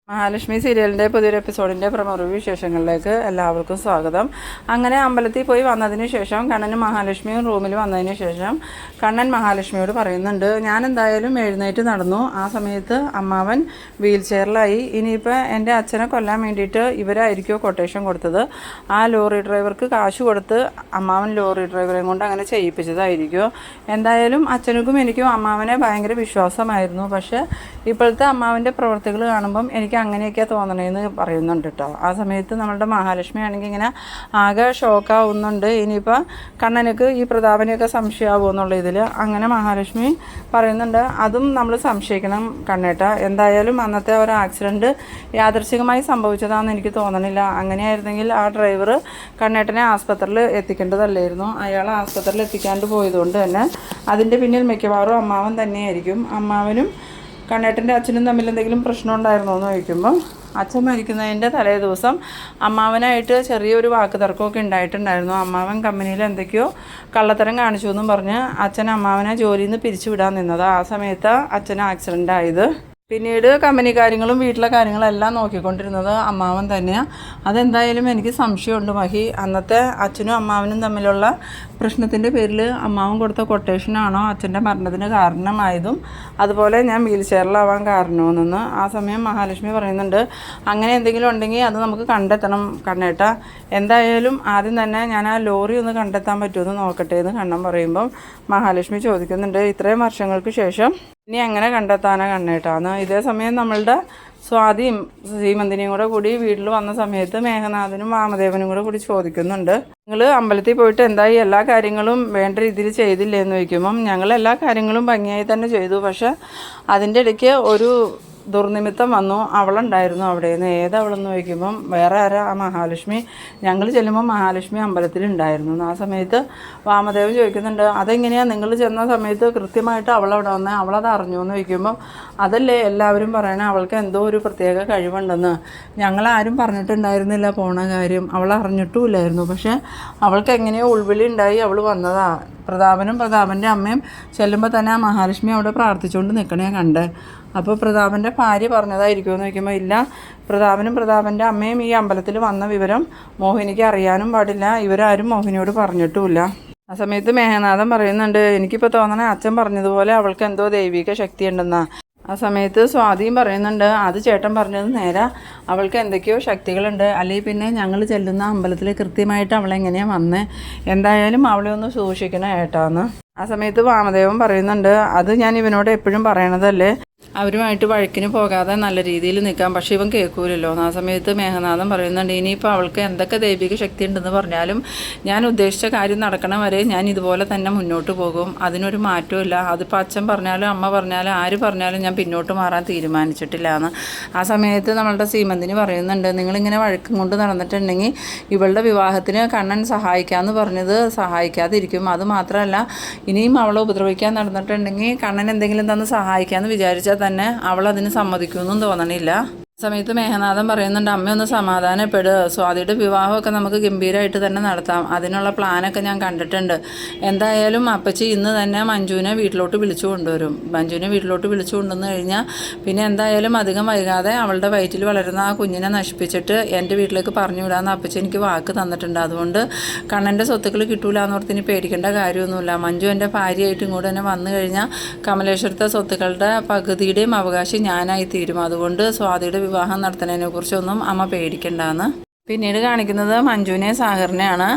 മഹാലക്ഷ്മി സീരിയലിൻ്റെ പുതിയൊരു എപ്പിസോഡിൻ്റെ promo review വിശേഷങ്ങളിലേക്ക് എല്ലാവർക്കും സ്വാഗതം. അങ്ങനെ അമ്പലത്തിൽ പോയി വന്നതിന് ശേഷം കണ്ണനും മഹാലക്ഷ്മിയും റൂമിൽ വന്നതിന് ശേഷം കണ്ണൻ മഹാലക്ഷ്മിയോട് പറയുന്നുണ്ട്, ഞാൻ എന്തായാലും എഴുന്നേറ്റ് നടന്നു. ആ സമയത്ത് അമ്മാവൻ വീൽ ചെയറിലായി. ഇനിയിപ്പോൾ എൻ്റെ അച്ഛനെ കൊല്ലാൻ വേണ്ടിയിട്ട് ഇവരായിരിക്കുമോ കൊട്ടേഷൻ കൊടുത്തത്? ആ ലോറി ഡ്രൈവർക്ക് കാശ് കൊടുത്ത് അമ്മാവൻ ലോറി ഡ്രൈവറെയും കൊണ്ട് അങ്ങനെ ചെയ്യിപ്പിച്ചതായിരിക്കുമോ? എന്തായാലും അച്ഛനും എനിക്കും അമ്മാവനെ ഭയങ്കര വിശ്വാസമായിരുന്നു. പക്ഷേ ഇപ്പോഴത്തെ അമ്മാവൻ്റെ പ്രവർത്തികൾ കാണുമ്പം എനിക്ക് അങ്ങനെയൊക്കെയാണ് തോന്നണേന്ന് പറയുന്നുണ്ട് കേട്ടോ. ആ സമയത്ത് നമ്മളുടെ മഹാലക്ഷ്മി ആണെങ്കിൽ ഇങ്ങനെ ആകെ ഷോക്കാവുന്നുണ്ട്. ഇനിയിപ്പോൾ കണ്ണനക്ക് ഈ പ്രതാപനെയൊക്കെ സംശയമാവുമോ എന്നുള്ള ഇതിൽ അങ്ങനെ മഹാലക്ഷ്മി പറയുന്നുണ്ട്, അതും നമ്മൾ സംശയിക്കണം കണ്ണേട്ട. എന്തായാലും അന്നത്തെ ഒരു ആക്സിഡൻറ്റ് യാദൃച്ഛികമായി സംഭവിച്ചതാണെന്ന് എനിക്ക് തോന്നണില്ല. അങ്ങനെയായിരുന്നെങ്കിൽ ആ ഡ്രൈവർ കണ്ണേട്ടനെ ആസ്പത്രിയിൽ എത്തിക്കേണ്ടതല്ലായിരുന്നു. അയാൾ ആസ്പത്രിയിൽ എത്തിക്കാണ്ട് പോയതുകൊണ്ട് തന്നെ അതിൻ്റെ പിന്നിൽ മിക്കവാറും അമ്മാവൻ തന്നെയായിരിക്കും. അമ്മാവനും കണ്ണേട്ടൻ്റെ അച്ഛനും തമ്മിൽ എന്തെങ്കിലും പ്രശ്നം ഉണ്ടായിരുന്നോ എന്ന് ചോദിക്കുമ്പം അച്ഛൻ മരിക്കുന്നതിൻ്റെ തലേ ദിവസം അമ്മാവനായിട്ട് ചെറിയൊരു വാക്ക് തർക്കമൊക്കെ ഉണ്ടായിട്ടുണ്ടായിരുന്നു. അമ്മാവൻ കമ്പനിയിൽ എന്തൊക്കെയോ കള്ളത്തരം കാണിച്ചു എന്നും പറഞ്ഞ് അച്ഛൻ അമ്മാവനെ ജോലിയിൽ നിന്ന് പിരിച്ചുവിടാൻ നിന്നത്. ആ സമയത്ത് അച്ഛന് ആക്സിഡൻ്റ് ആയത്. പിന്നീട് കമ്പനി കാര്യങ്ങളും വീട്ടിലെ കാര്യങ്ങളെല്ലാം നോക്കിക്കൊണ്ടിരുന്നത് അമ്മാവൻ തന്നെയാണ്. അതെന്തായാലും എനിക്ക് സംശയമുണ്ട് മഹി, അന്നത്തെ അച്ഛനും അമ്മാവനും തമ്മിലുള്ള പ്രശ്നത്തിൻ്റെ പേരിൽ അമ്മാവൻ കൊടുത്ത കൊട്ടേഷനാണോ അച്ഛൻ്റെ മരണത്തിന് കാരണമായതും അതുപോലെ ഞാൻ വീൽ ചെയറിലാവാൻ കാരണമെന്ന്. ആ സമയം മഹാലക്ഷ്മി പറയുന്നുണ്ട്, അങ്ങനെ എന്തെങ്കിലും ഉണ്ടെങ്കിൽ അത് നമുക്ക് കണ്ടെത്തണം കണ്ണേട്ട. എന്തായാലും ആദ്യം തന്നെ ഞാൻ ആ ലോറി ഒന്ന് കണ്ടെത്താൻ പറ്റുമെന്ന് നോക്കട്ടെ എന്ന് കണ്ണൻ പറയുമ്പം മഹാലക്ഷ്മി ചോദിക്കുന്നുണ്ട്, ഇത്രയും വർഷങ്ങൾക്ക് ശേഷം ഇനി എങ്ങനെ കണ്ടെത്താനാണ് കണ്ണേട്ടാന്ന്. ഇതേ സമയം നമ്മളുടെ സ്വാതിയും ശ്രീമന്തിനിയും കൂടി വീട്ടിൽ വന്ന സമയത്ത് മേഘനാഥനും വാമദേവനും കൂടി ചോദിക്കുന്നുണ്ട്, നിങ്ങൾ അമ്പലത്തിൽ പോയിട്ട് എന്തായി, എല്ലാ കാര്യങ്ങളും വേണ്ട രീതിയിൽ ചെയ്തില്ലേ എന്ന് ചോദിക്കുമ്പം ഞങ്ങൾ എല്ലാ കാര്യങ്ങളും ഭംഗിയായി തന്നെ ചെയ്തു. പക്ഷെ അതിൻ്റെ ഇടയ്ക്ക് ഒരു ദുർനിമിത്തം വന്നു, അവളുണ്ടായിരുന്നു അവിടെ നിന്ന്. ഏതവളെന്ന് ചോദിക്കുമ്പം വേറെ ആരാ, ആ മഹാലക്ഷ്മി. ഞങ്ങൾ ചെല്ലുമ്പോൾ മഹാലക്ഷ്മി അമ്പലത്തിലുണ്ടായിരുന്നു. ആ സമയത്ത് വാമദേവൻ ചോദിക്കുന്നുണ്ട്, അതെങ്ങനെയാണ് നിങ്ങൾ ചെന്ന സമയത്ത് കൃത്യമായിട്ട് അവളവിടെ വന്നേ, അവളത് അറിഞ്ഞു എന്ന് ചോദിക്കുമ്പം അതല്ലേ എല്ലാവരും പറയണേ, അവൾക്ക് എന്തോ ഒരു പ്രത്യേക കഴിവുണ്ടെന്ന്. ഞങ്ങളാരും പറഞ്ഞിട്ടുണ്ടായിരുന്നില്ല പോണ കാര്യം, അവൾ അറിഞ്ഞിട്ടുമില്ലായിരുന്നു. പക്ഷേ അവൾക്ക് എങ്ങനെയോ ഉൾവിളി ഉണ്ടായി അവൾ വന്നതാ. പ്രതാപനും പ്രതാപൻ്റെ അമ്മയും ചെല്ലുമ്പോൾ തന്നെ ആ മഹാലക്ഷ്മി അവിടെ പ്രാർത്ഥിച്ചുകൊണ്ട് നിൽക്കണേ കണ്ടേ. അപ്പോൾ പ്രതാപൻ്റെ ഭാര്യ പറഞ്ഞതായിരിക്കുമെന്ന് ചോദിക്കുമ്പോൾ ഇല്ല, പ്രതാപനും പ്രതാപൻ്റെ അമ്മയും ഈ അമ്പലത്തിൽ വന്ന വിവരം മോഹിനിക്ക് അറിയാനും പാടില്ല, ഇവരാരും മോഹിനിയോട് പറഞ്ഞിട്ടുമില്ല. ആ സമയത്ത് മേഘനാഥൻ പറയുന്നുണ്ട്, എനിക്കിപ്പോൾ തോന്നണേ അച്ഛൻ പറഞ്ഞതുപോലെ അവൾക്ക് എന്തോ ദൈവിക ശക്തി ഉണ്ടെന്നാ. ആ സമയത്ത് സ്വാതിയും പറയുന്നുണ്ട്, അത് ചേട്ടൻ പറഞ്ഞത് നേരെ, അവൾക്ക് എന്തൊക്കെയോ ശക്തികളുണ്ട്. അല്ലെങ്കിൽ പിന്നെ ഞങ്ങൾ ചെല്ലുന്ന അമ്പലത്തിൽ കൃത്യമായിട്ട് അവളെങ്ങനെയാണ് വന്നേ, എന്തായാലും അവളെ ഒന്ന് സൂക്ഷിക്കണം ഏട്ടാന്ന്. ആ സമയത്ത് വാമദേവൻ പറയുന്നുണ്ട്, അത് ഞാൻ ഇവനോട് എപ്പോഴും പറയണതല്ലേ, അവരുമായിട്ട് വഴക്കിന് പോകാതെ നല്ല രീതിയിൽ നിൽക്കാം, പക്ഷേ ഇവൻ കേൾക്കൂലല്ലോ. ആ സമയത്ത് മേഘനാഥൻ പറയുന്നുണ്ട്, ഇനിയിപ്പോൾ അവൾക്ക് എന്തൊക്കെ ദൈവിക ശക്തി ഉണ്ടെന്ന് പറഞ്ഞാലും ഞാൻ ഉദ്ദേശിച്ച കാര്യം നടക്കണം വരെ ഞാൻ ഇതുപോലെ തന്നെ മുന്നോട്ട് പോകും, അതിനൊരു മാറ്റമില്ല. അതിപ്പോൾ അച്ഛൻ പറഞ്ഞാലും അമ്മ പറഞ്ഞാലും ആര് പറഞ്ഞാലും ഞാൻ പിന്നോട്ട് മാറാൻ തീരുമാനിച്ചിട്ടില്ല എന്ന്. ആ സമയത്ത് നമ്മളുടെ ശ്രീമന്തിന് പറയുന്നുണ്ട്, നിങ്ങളിങ്ങനെ വഴക്കും കൊണ്ട് നടന്നിട്ടുണ്ടെങ്കിൽ ഇവളുടെ വിവാഹത്തിന് കണ്ണൻ സഹായിക്കാമെന്ന് പറഞ്ഞത് സഹായിക്കാതിരിക്കും. അതുമാത്രമല്ല, ഇനിയും അവളെ ഉപദ്രവിക്കാൻ നടന്നിട്ടുണ്ടെങ്കിൽ കണ്ണൻ എന്തെങ്കിലും തന്ന് സഹായിക്കാമെന്ന് വിചാരിച്ചാൽ തന്നെ അവൾ അതിന് സമ്മതിക്കുമെന്നും തോന്നണില്ല. സമയത്ത് മേഘനാഥൻ പറയുന്നുണ്ട്, അമ്മയൊന്ന് സമാധാനപ്പെടുക, സ്വാതിയുടെ വിവാഹമൊക്കെ നമുക്ക് ഗംഭീരമായിട്ട് തന്നെ നടത്താം, അതിനുള്ള പ്ലാനൊക്കെ ഞാൻ കണ്ടിട്ടുണ്ട്. എന്തായാലും അപ്പച്ചി ഇന്ന് തന്നെ മഞ്ജുവിനെ വീട്ടിലോട്ട് വിളിച്ചു കൊണ്ടുവരും. മഞ്ജുവിനെ വീട്ടിലോട്ട് വിളിച്ചു കൊണ്ടുവന്ന് കഴിഞ്ഞാൽ പിന്നെ എന്തായാലും അധികം വൈകാതെ അവളുടെ വയറ്റിൽ വളരുന്ന ആ കുഞ്ഞിനെ നശിപ്പിച്ചിട്ട് എൻ്റെ വീട്ടിലേക്ക് പറഞ്ഞു വിടാമെന്ന് അപ്പച്ചി എനിക്ക് വാക്ക് തന്നിട്ടുണ്ട്. അതുകൊണ്ട് കണ്ണൻ്റെ സ്വത്തുക്കൾ കിട്ടൂല എന്നോർത്ത് ഇനി പേടിക്കേണ്ട കാര്യമൊന്നുമില്ല. മഞ്ജു എൻ്റെ ഭാര്യയായിട്ട് ഇങ്ങോട്ട് തന്നെ വന്നു കഴിഞ്ഞാൽ കമലേശ്വരത്തെ സ്വത്തുക്കളുടെ പകുതിയുടെയും അവകാശം ഞാനായി തീരും. അതുകൊണ്ട് സ്വാതിയുടെ വിവാഹം നടത്തുന്നതിനെ കുറിച്ചൊന്നും അമ്മ പേടിക്കണ്ടെന്ന്. പിന്നീട് കാണിക്കുന്നത് മഞ്ജുവിനെ സാഗറിനെയാണ്.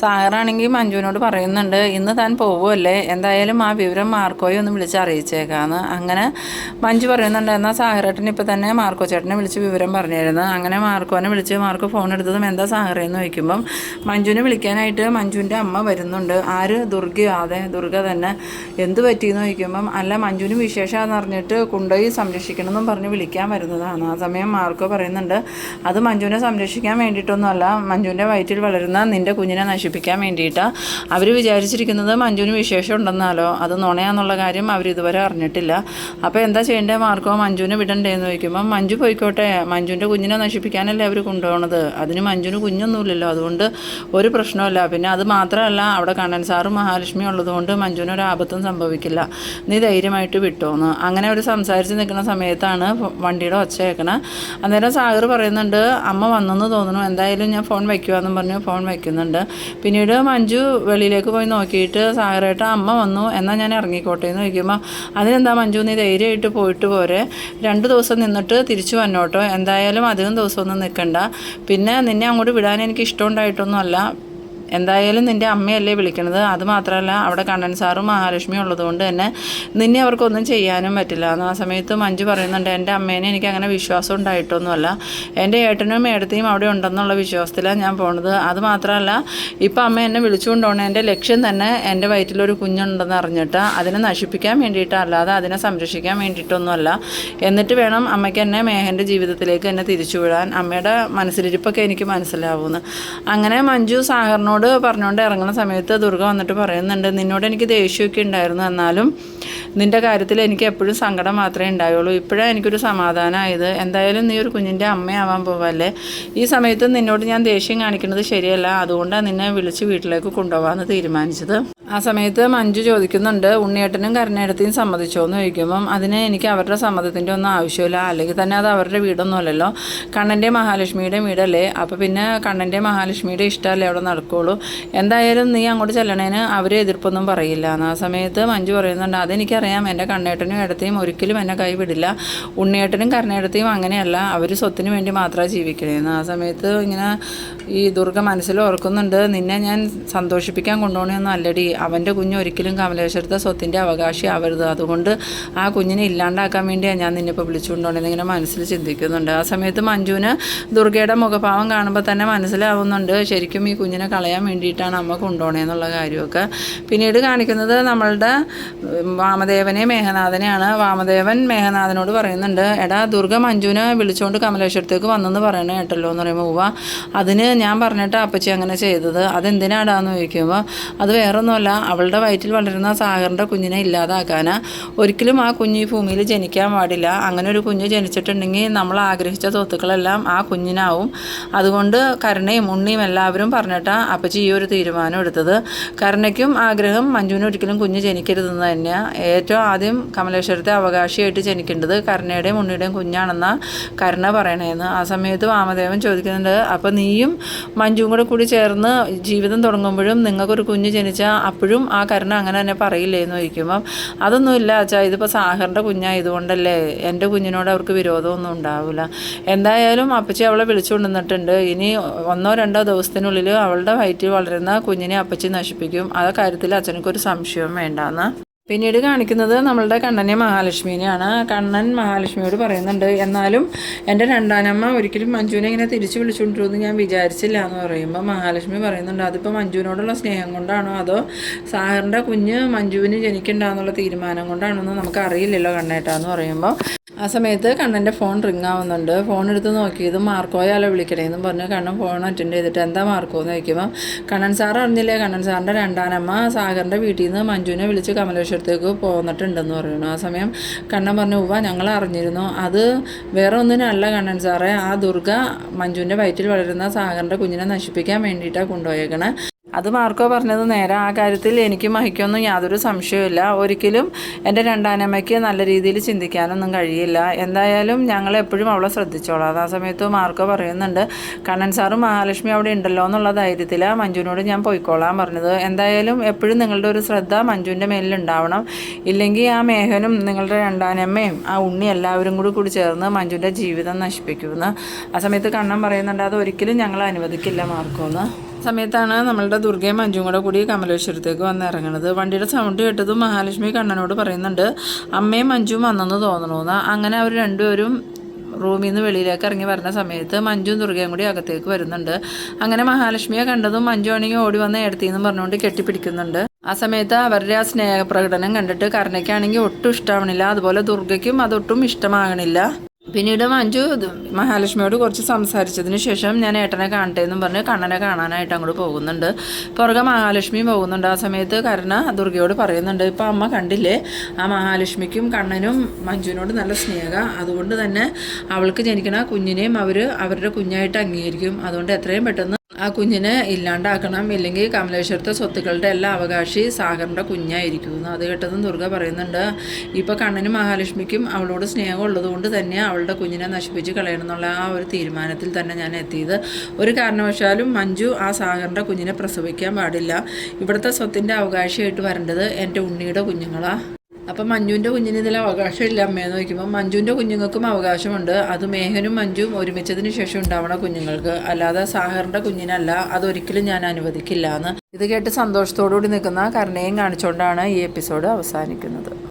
സാഗറാണെങ്കിൽ മഞ്ജുവിനോട് പറയുന്നുണ്ട്, ഇന്ന് താൻ പോവുമല്ലേ, എന്തായാലും ആ വിവരം മാർക്കോയെ ഒന്ന് വിളിച്ച് അറിയിച്ചേക്കാന്ന്. അങ്ങനെ മഞ്ജു പറയുന്നുണ്ട്, എന്നാൽ സാഗറേട്ടൻ ഇപ്പോൾ തന്നെ മാർക്കോ ചേട്ടനെ വിളിച്ച് വിവരം പറഞ്ഞിരുന്നു. അങ്ങനെ മാർക്കോനെ വിളിച്ച് മാർക്കോ ഫോൺ എടുത്തതും എന്താ സാഗറേന്ന് ചോദിക്കുമ്പം മഞ്ജുവിനെ വിളിക്കാനായിട്ട് മഞ്ജുവിൻ്റെ അമ്മ വരുന്നുണ്ട്. ആര്? ദുർഗയോ? അതെ, ദുർഗ തന്നെ. എന്ത് പറ്റിയെന്ന് ചോദിക്കുമ്പം അല്ല, മഞ്ജുവിന് വിശേഷമാണെന്ന് അറിഞ്ഞിട്ട് കൊണ്ടുപോയി സംരക്ഷിക്കണം എന്നും പറഞ്ഞ് വിളിക്കാൻ വരുന്നതാണ്. ആ സമയം മാർക്കോ പറയുന്നുണ്ട്, അത് മഞ്ജുവിനെ സംരക്ഷിക്കാൻ വേണ്ടി വേണ്ടിയിട്ടൊന്നുമല്ല, മഞ്ജുവിൻ്റെ വയറ്റിൽ വളരുന്ന നിൻ്റെ കുഞ്ഞിനെ നശിപ്പിക്കാൻ വേണ്ടിയിട്ടാണ്. അവർ വിചാരിച്ചിരിക്കുന്നത് മഞ്ജുവിന് വിശേഷം ഉണ്ടെന്നാലോ. അത് നുണയാന്നുള്ള കാര്യം അവരിതുവരെ അറിഞ്ഞിട്ടില്ല. അപ്പോൾ എന്താ ചെയ്യേണ്ടത് മാർക്കോ, മഞ്ജുവിനെ വിടണ്ടേന്ന് ചോദിക്കുമ്പോൾ മഞ്ജു പോയിക്കോട്ടെ, മഞ്ജുവിൻ്റെ കുഞ്ഞിനെ നശിപ്പിക്കാനല്ലേ അവർ കൊണ്ടുപോകണത്. അതിന് മഞ്ജുവിന് കുഞ്ഞൊന്നുമില്ലല്ലോ, അതുകൊണ്ട് ഒരു പ്രശ്നമില്ല. പിന്നെ അത് മാത്രമല്ല, അവിടെ കണ്ണൻ സാറും മഹാലക്ഷ്മി ഉള്ളതുകൊണ്ട് മഞ്ജുവിനൊരു ആപത്തും സംഭവിക്കില്ല, നീ ധൈര്യമായിട്ട് വിട്ടോന്ന്. അങ്ങനെ അവർ സംസാരിച്ച് നിൽക്കുന്ന സമയത്താണ് വണ്ടിയുടെ ഒച്ച കേൾക്കണത്. അന്നേരം സാഗർ പറയുന്നുണ്ട്, അമ്മ വന്നെന്ന് തോന്നുന്നു, എന്തായാലും ഞാൻ ഫോൺ വയ്ക്കുവാന്നും പറഞ്ഞ് ഫോൺ വയ്ക്കുന്നുണ്ട്. പിന്നീട് മഞ്ജു വെളിയിലേക്ക് പോയി നോക്കിയിട്ട് സാഗരേട്ട അമ്മ വന്നു, എന്നാൽ ഞാൻ ഇറങ്ങിക്കോട്ടെ എന്ന് ചോദിക്കുമ്പോൾ അതിനെന്താ മഞ്ജു, നീ ധൈര്യമായിട്ട് പോയിട്ട് പോരെ, 2 ദിവസം നിന്നിട്ട് തിരിച്ചു വന്നോട്ടോ, എന്തായാലും അധികം ദിവസമൊന്നും നിൽക്കണ്ട. പിന്നെ നിന്നെ അങ്ങോട്ട് വിടാൻ എനിക്ക് ഇഷ്ടമുണ്ടായിട്ടൊന്നും അല്ല, എന്തായാലും നിൻ്റെ അമ്മയല്ലേ വിളിക്കണത്. അതുമാത്രമല്ല അവിടെ കണ്ണൻ സാറും മഹാലക്ഷ്മിയും ഉള്ളതുകൊണ്ട് തന്നെ നിന്നെ അവർക്കൊന്നും ചെയ്യാനും പറ്റില്ല. ആ സമയത്ത് മഞ്ജു പറയുന്നുണ്ട്, എൻ്റെ അമ്മേനെ എനിക്ക് അങ്ങനെ വിശ്വാസം ഉണ്ടായിട്ടൊന്നുമല്ല, എൻ്റെ ഏട്ടനും ഏടത്തെയും അവിടെ ഉണ്ടെന്നുള്ള വിശ്വാസത്തിലാണ് ഞാൻ പോണത്. അതുമാത്രമല്ല ഇപ്പം അമ്മ എന്നെ വിളിച്ചുകൊണ്ടുപോകണം, എൻ്റെ ലക്ഷ്യം തന്നെ എൻ്റെ വയറ്റിലൊരു കുഞ്ഞുണ്ടെന്ന് അറിഞ്ഞിട്ട് അതിനെ നശിപ്പിക്കാൻ വേണ്ടിയിട്ടാണ്, അല്ലാതെ അതിനെ സംരക്ഷിക്കാൻ വേണ്ടിയിട്ടൊന്നുമല്ല. എന്നിട്ട് വേണം അമ്മയ്ക്ക് എന്നെ മേഘൻ്റെ ജീവിതത്തിലേക്ക് എന്നെ തിരിച്ചുവിടാൻ. അമ്മയുടെ മനസ്സിലിരിപ്പൊക്കെ എനിക്ക് മനസ്സിലാവുമെന്ന്. അങ്ങനെ മഞ്ജു സാഗറിനോട് പറഞ്ഞുകൊണ്ട് ഇറങ്ങുന്ന സമയത്ത് ദുർഗ വന്നിട്ട് പറയുന്നുണ്ട്, നിന്നോട് എനിക്ക് ദേഷ്യമൊക്കെ ഉണ്ടായിരുന്നു, എന്നാലും നിൻ്റെ കാര്യത്തിൽ എനിക്ക് എപ്പോഴും സങ്കടം മാത്രമേ ഉണ്ടായുള്ളൂ. ഇപ്പോഴാണ് എനിക്കൊരു സമാധാനമായത്. എന്തായാലും നീ ഒരു കുഞ്ഞിൻ്റെ അമ്മയാവാൻ പോവല്ലേ, ഈ സമയത്ത് നിന്നോട് ഞാൻ ദേഷ്യം കാണിക്കുന്നത് ശരിയല്ല, അതുകൊണ്ടാണ് നിന്നെ വിളിച്ച് വീട്ടിലേക്ക് കൊണ്ടുപോകാമെന്ന് തീരുമാനിച്ചത്. ആ സമയത്ത് മഞ്ജു ചോദിക്കുന്നുണ്ട്, ഉണ്ണിയേട്ടനും കരുണേടത്തെയും സമ്മതിച്ചോ എന്ന് ചോദിക്കുമ്പം അതിന് എനിക്ക് അവരുടെ സമ്മതത്തിൻ്റെ ഒന്നും ആവശ്യമില്ല, അല്ലെങ്കിൽ തന്നെ അത് അവരുടെ വീടൊന്നുമല്ലല്ലോ, കണ്ണൻ്റെ മഹാലക്ഷ്മിയുടെ വീടല്ലേ, അപ്പോൾ പിന്നെ കണ്ണൻ്റെ മഹാലക്ഷ്മിയുടെ ഇഷ്ടമല്ലേ അവിടെ നടക്കുകയുള്ളൂ. എന്തായാലും നീ അങ്ങോട്ട് ചെല്ലണേന് അവർ എതിർപ്പൊന്നും പറയില്ല എന്ന്. ആ സമയത്ത് മഞ്ജു പറയുന്നുണ്ട്, അതെനിക്കറിയാം, എൻ്റെ കണ്ണേട്ടനും ഏടത്തെയും ഒരിക്കലും എന്നെ കൈവിടില്ല, ഉണ്ണിയേട്ടനും കരുണേടത്തെയും അങ്ങനെയല്ല, അവർ സ്വത്തിന് വേണ്ടി മാത്രമാണ് ജീവിക്കണേന്ന്. ആ സമയത്ത് ഇങ്ങനെ ഈ ദുർഗ മനസ്സിൽ ഓർക്കുന്നുണ്ട്, നിന്നെ ഞാൻ സന്തോഷിപ്പിക്കാൻ കൊണ്ടുപോകണമെന്നും അല്ലടി, അവൻ്റെ കുഞ്ഞ് ഒരിക്കലും കമലേശ്വരത്തെ സ്വത്തിൻ്റെ അവകാശി ആവരുത്, അതുകൊണ്ട് ആ കുഞ്ഞിനെ ഇല്ലാണ്ടാക്കാൻ വേണ്ടിയാണ് ഞാൻ നിന്നെ ഇപ്പോൾ വിളിച്ചുകൊണ്ടുപോകണമെന്ന് ഇങ്ങനെ മനസ്സിൽ ചിന്തിക്കുന്നുണ്ട്. ആ സമയത്ത് മഞ്ജുവിന് ദുർഗയുടെ മുഖഭാവം കാണുമ്പോൾ തന്നെ മനസ്സിലാവുന്നുണ്ട്, ശരിക്കും ഈ കുഞ്ഞിനെ കളയാൻ വേണ്ടിയിട്ടാണ് അമ്മ കൊണ്ടുപോകണേന്നുള്ള കാര്യമൊക്കെ. പിന്നീട് കാണിക്കുന്നത് നമ്മളുടെ വാമദേവനെ മേഘനാഥനെയാണ്. വാമദേവൻ മേഘനാഥനോട് പറയുന്നുണ്ട്, എടാ ദുർഗ മഞ്ജുവിനെ വിളിച്ചുകൊണ്ട് കമലേശ്വരത്തേക്ക് വന്നെന്ന് പറയണേ കേട്ടല്ലോ എന്ന് പറയുമ്പോൾ ഉവ്വ, അതിന് ഞാൻ പറഞ്ഞിട്ട് അപ്പച്ചി അങ്ങനെ ചെയ്തത്, അതെന്തിനാടാന്ന് ചോദിക്കുമ്പോൾ അത് വേറൊന്നുമല്ല, അവളുടെ വയറ്റിൽ വളരുന്ന സാഗറിൻ്റെ കുഞ്ഞിനെ ഇല്ലാതാക്കാനാ. ഒരിക്കലും ആ കുഞ്ഞ് ഈ ഭൂമിയിൽ ജനിക്കാൻ പാടില്ല, അങ്ങനെ ഒരു കുഞ്ഞ് ജനിച്ചിട്ടുണ്ടെങ്കിൽ നമ്മൾ ആഗ്രഹിച്ച സ്വത്തുക്കളെല്ലാം ആ കുഞ്ഞിനാവും. അതുകൊണ്ട് കരുണയും ഉണ്ണിയും എല്ലാവരും പറഞ്ഞിട്ടാണ് അപ്പച്ചി ഈ ഒരു തീരുമാനം എടുത്തത്. കരുണയ്ക്കും ആഗ്രഹം മഞ്ജുവിന് ഒരിക്കലും കുഞ്ഞ് ജനിക്കരുതെന്ന് തന്നെയാണ്. ഏറ്റവും ആദ്യം കമലേശ്വരത്തെ അവകാശിയായിട്ട് ജനിക്കേണ്ടത് കരുണയുടെയും ഉണ്ണിയുടെയും കുഞ്ഞാണെന്നാണ് കരുണ പറയണേന്ന്. ആ സമയത്ത് വാമദേവൻ ചോദിക്കുന്നുണ്ട്, അപ്പോൾ നീയും മഞ്ജുവും കൂടി ചേർന്ന് ജീവിതം തുടങ്ങുമ്പോഴും നിങ്ങൾക്കൊരു കുഞ്ഞ് ജനിച്ചാൽ അപ്പോഴും ആ കരുണ അങ്ങനെ തന്നെ പറയില്ലേ എന്ന് ചോദിക്കുമ്പം അതൊന്നുമില്ല അച്ഛാ, ഇതിപ്പോൾ സാഗറിൻ്റെ കുഞ്ഞായതുകൊണ്ടല്ലേ, എൻ്റെ കുഞ്ഞിനോട് അവർക്ക് വിരോധമൊന്നും ഉണ്ടാവില്ല. എന്തായാലും അപ്പച്ചി അവളെ വിളിച്ചുകൊണ്ടുവന്നിട്ടുണ്ട്, ഇനി 1-2 ദിവസത്തിനുള്ളിൽ അവളുടെ വയറ്റിൽ വളരുന്ന കുഞ്ഞിനെ അപ്പച്ചി നശിപ്പിക്കും, ആ കാര്യത്തിൽ അച്ഛനക്കൊരു സംശയവും വേണ്ടാന്ന്. പിന്നീട് കാണിക്കുന്നത് നമ്മളുടെ കണ്ണനെ മഹാലക്ഷ്മിനെയാണ്. കണ്ണൻ മഹാലക്ഷ്മിയോട് പറയുന്നുണ്ട്, എന്നാലും എൻ്റെ രണ്ടാനമ്മ ഒരിക്കലും മഞ്ജുവിനെ ഇങ്ങനെ തിരിച്ചു വിളിച്ചുകൊണ്ടിരുമെന്ന് ഞാൻ വിചാരിച്ചില്ല എന്ന് പറയുമ്പോൾ മഹാലക്ഷ്മി പറയുന്നുണ്ട്, അതിപ്പോൾ മഞ്ജുവിനോടുള്ള സ്നേഹം കൊണ്ടാണോ അതോ സാഗറിൻ്റെ കുഞ്ഞ് മഞ്ജുവിന് ജനിക്കണ്ടെന്നുള്ള തീരുമാനം കൊണ്ടാണോ എന്ന് നമുക്ക് അറിയില്ലല്ലോ കണ്ണേട്ടാന്ന് പറയുമ്പോൾ ആ സമയത്ത് കണ്ണൻ്റെ ഫോൺ റിങ് ആവുന്നുണ്ട്. ഫോൺ എടുത്ത് നോക്കിയത് മാർക്കോയാലോ വിളിക്കണേന്നും പറഞ്ഞ് കണ്ണൻ ഫോൺ അറ്റൻഡ് ചെയ്തിട്ട് എന്താ മാർക്കോ എന്ന് ചോദിക്കുമ്പോൾ കണ്ണൻ സാർ അറിഞ്ഞില്ലേ, കണ്ണൻ സാറിൻ്റെ രണ്ടാനമ്മ സാഗറിൻ്റെ വീട്ടിൽ നിന്ന് മഞ്ജുവിനെ വിളിച്ച് കമലേശ്വരത്തേക്ക് പോന്നിട്ടുണ്ടെന്ന് പറയുന്നു. ആ സമയം കണ്ണൻ പറഞ്ഞു, ഉവ്വ ഞങ്ങൾ അറിഞ്ഞിരുന്നു, അത് വേറെ ഒന്നിനല്ല കണ്ണൻ സാറേ, ആ ദുർഗ മഞ്ജുവിൻ്റെ വയറ്റിൽ വളരുന്ന സാഗറിൻ്റെ കുഞ്ഞിനെ നശിപ്പിക്കാൻ വേണ്ടിയിട്ടാണ് കൊണ്ടുപോയേക്കണേ. അത് മാർക്കോ പറഞ്ഞത് നേരെ, ആ കാര്യത്തിൽ എനിക്ക് മഹിക്കൊന്നും യാതൊരു സംശയമില്ല, ഒരിക്കലും എൻ്റെ രണ്ടാനമ്മയ്ക്ക് നല്ല രീതിയിൽ ചിന്തിക്കാനൊന്നും കഴിയില്ല, എന്തായാലും ഞങ്ങളെപ്പോഴും അവളെ ശ്രദ്ധിച്ചോളാം. ആ സമയത്ത് മാർക്കോ പറയുന്നുണ്ട്, കണ്ണൻ സാറും മഹാലക്ഷ്മി അവിടെ ഉണ്ടല്ലോ എന്നുള്ള ധൈര്യത്തിലാണ് മഞ്ജുവിനോട് ഞാൻ പോയിക്കോളാൻ പറഞ്ഞത്. എന്തായാലും എപ്പോഴും നിങ്ങളുടെ ഒരു ശ്രദ്ധ മഞ്ജുവിൻ്റെ മേലിലുണ്ടാവണം, ഇല്ലെങ്കിൽ ആ മേഘനും നിങ്ങളുടെ രണ്ടാനമ്മയും ആ ഉണ്ണി എല്ലാവരും കൂടി ചേർന്ന് മഞ്ജുവിൻ്റെ ജീവിതം നശിപ്പിക്കുമെന്ന്. ആ സമയത്ത് കണ്ണൻ പറയുന്നുണ്ട്, അത് ഒരിക്കലും ഞങ്ങൾ അനുവദിക്കില്ല മാർക്കോന്ന്. സമയത്താണ് നമ്മളുടെ ദുർഗയും മഞ്ജുവും കൂടി കമലേശ്വരത്തേക്ക് വന്ന് ഇറങ്ങുന്നത്. വണ്ടിയുടെ സൗണ്ട് കേട്ടതും മഹാലക്ഷ്മി കണ്ണനോട് പറയുന്നുണ്ട്, അമ്മയും മഞ്ജുവും വന്നെന്ന് തോന്നണമെന്ന്. അങ്ങനെ അവർ രണ്ടുപേരും റൂമിൽ നിന്ന് വെളിയിലേക്ക് ഇറങ്ങി വരുന്ന സമയത്ത് മഞ്ജുവും ദുർഗയും കൂടി അകത്തേക്ക് വരുന്നുണ്ട്. അങ്ങനെ മഹാലക്ഷ്മിയെ കണ്ടതും മഞ്ജു ആണെങ്കിൽ ഓടി വന്ന് എടുത്തിന്ന് പറഞ്ഞുകൊണ്ട് കെട്ടിപ്പിടിക്കുന്നുണ്ട്. ആ സമയത്ത് അവരുടെ ആ സ്നേഹപ്രകടനം കണ്ടിട്ട് കരുണയ്ക്കാണെങ്കിൽ ഒട്ടും ഇഷ്ടമാവണില്ല, അതുപോലെ ദുർഗയ്ക്കും അതൊട്ടും ഇഷ്ടമാകണില്ല. പിന്നീട് മഞ്ജു മഹാലക്ഷ്മിയോട് കുറച്ച് സംസാരിച്ചതിന് ശേഷം ഞാൻ ഏട്ടനെ കാണട്ടെ എന്നും പറഞ്ഞ് കണ്ണനെ കാണാനായിട്ട് അങ്ങോട്ട് പോകുന്നുണ്ട്. പുറകെ മഹാലക്ഷ്മിയും പോകുന്നുണ്ട്. ആ സമയത്ത് കരുണ ദുർഗയോട് പറയുന്നുണ്ട്, ഇപ്പം അമ്മ കണ്ടില്ലേ, ആ മഹാലക്ഷ്മിക്കും കണ്ണനും മഞ്ജുവിനോട് നല്ല സ്നേഹം, അതുകൊണ്ട് തന്നെ അവൾക്ക് ജനിക്കണ കുഞ്ഞിനെയും അവരുടെ കുഞ്ഞായിട്ട് അംഗീകരിക്കും. അതുകൊണ്ട് എത്രയും പെട്ടെന്ന് ആ കുഞ്ഞിനെ ഇല്ലാണ്ടാക്കണം, ഇല്ലെങ്കിൽ കമലേശ്വരത്തെ സ്വത്തുക്കളുടെ എല്ലാ അവകാശി സാഗറിൻ്റെ കുഞ്ഞായിരിക്കുമെന്ന്. അത് കേട്ടതും ദുർഗ പറയുന്നുണ്ട്, ഇപ്പോൾ കണ്ണനും മഹാലക്ഷ്മിക്കും അവളോട് സ്നേഹം ഉള്ളതുകൊണ്ട് തന്നെ അവളുടെ കുഞ്ഞിനെ നശിപ്പിച്ച് കളയണം എന്നുള്ള ആ ഒരു തീരുമാനത്തിൽ തന്നെ ഞാൻ എത്തിയത്. ഒരു കാരണവശാലും മഞ്ജു ആ സാഗറിൻ്റെ കുഞ്ഞിനെ പ്രസവിക്കാൻ പാടില്ല. ഇവിടുത്തെ സ്വത്തിൻ്റെ അവകാശിയായിട്ട് വരേണ്ടത് എൻ്റെ ഉണ്ണിയുടെ കുഞ്ഞുങ്ങളാണ്. അപ്പം മഞ്ജുവിൻ്റെ കുഞ്ഞിന് ഇതിൽ അവകാശമില്ല അമ്മയെന്ന് ചോദിക്കുമ്പോൾ മഞ്ജുവിൻ്റെ കുഞ്ഞുങ്ങൾക്കും അവകാശമുണ്ട്. അത് മേഘനും മഞ്ജുവും ഒരുമിച്ചതിന് ശേഷം ഉണ്ടാവണ കുഞ്ഞുങ്ങൾക്ക്, അല്ലാതെ സാഗറിൻ്റെ കുഞ്ഞിനല്ല. അതൊരിക്കലും ഞാൻ അനുവദിക്കില്ല എന്ന് ഇത് കേട്ട് സന്തോഷത്തോടുകൂടി നിൽക്കുന്ന കരുണയും കാണിച്ചുകൊണ്ടാണ് ഈ എപ്പിസോഡ് അവസാനിക്കുന്നത്.